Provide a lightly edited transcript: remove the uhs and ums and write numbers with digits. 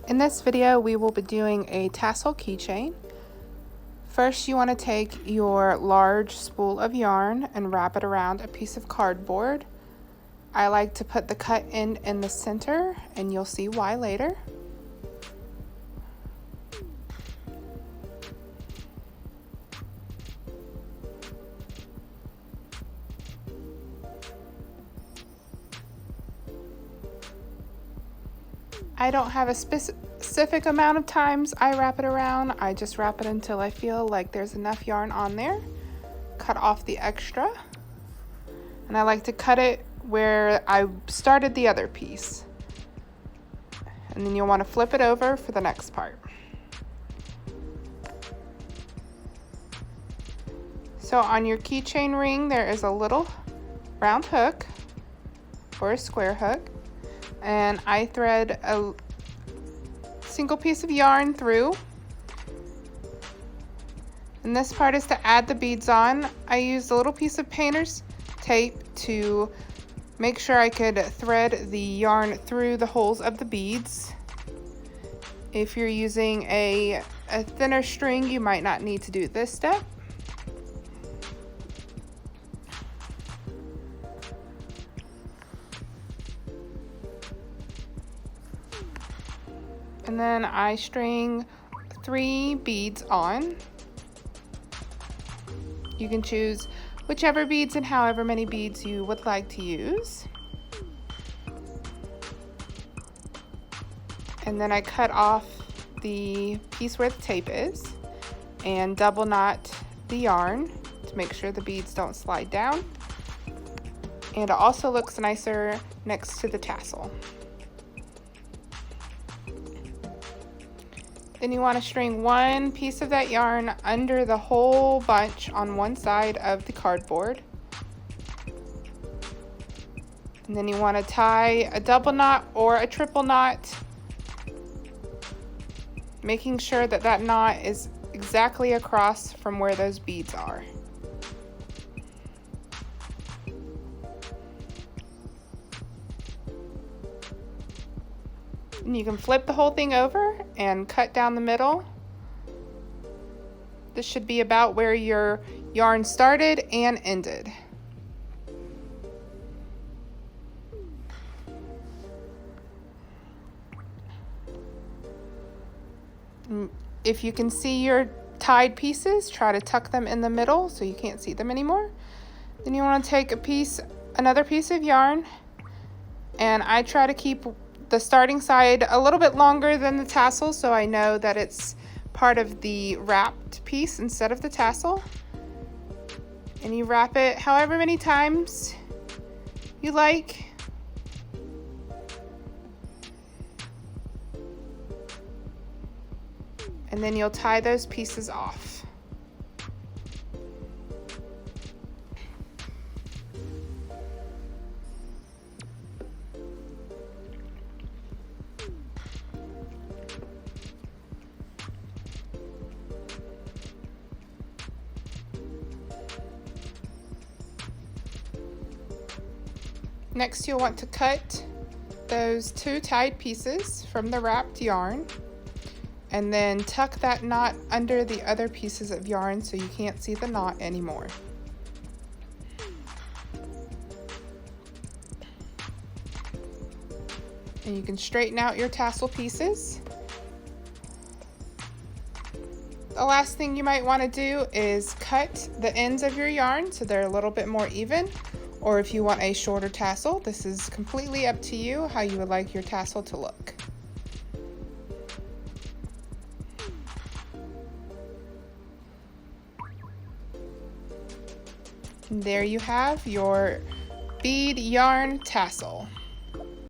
In this video, we will be doing a tassel keychain. First, you want to take your large spool of yarn and wrap it around a piece of cardboard. I like to put the cut end in the center, and you'll see why later. I don't have a specific amount of times I wrap it around. I just wrap it until I feel like there's enough yarn on there. Cut off the extra. And I like to cut it where I started the other piece. And then you'll want to flip it over for the next part. So on your keychain ring, there is a little round hook or a square hook. And I thread a single piece of yarn through. And this part is to add the beads on. I used a little piece of painter's tape to make sure I could thread the yarn through the holes of the beads. If you're using a thinner string, you might not need to do this step. And then I string 3 beads on. You can choose whichever beads and however many beads you would like to use. And then I cut off the piece where the tape is and double knot the yarn to make sure the beads don't slide down. And it also looks nicer next to the tassel. Then you want to string one piece of that yarn under the whole bunch on one side of the cardboard. And then you want to tie a double knot or a triple knot, making sure that that knot is exactly across from where those beads are. And you can flip the whole thing over and cut down the middle. This should be about where your yarn started and ended. If you can see your tied pieces, try to tuck them in the middle so you can't see them anymore. Then you want to take another piece of yarn, and I try to keep the starting side a little bit longer than the tassel, so I know that it's part of the wrapped piece instead of the tassel. And you wrap it however many times you like. And then you'll tie those pieces off. Next, you'll want to cut those 2 tied pieces from the wrapped yarn and then tuck that knot under the other pieces of yarn so you can't see the knot anymore. And you can straighten out your tassel pieces. The last thing you might want to do is cut the ends of your yarn so they're a little bit more even. Or if you want a shorter tassel, this is completely up to you how you would like your tassel to look. And there you have your bead yarn tassel.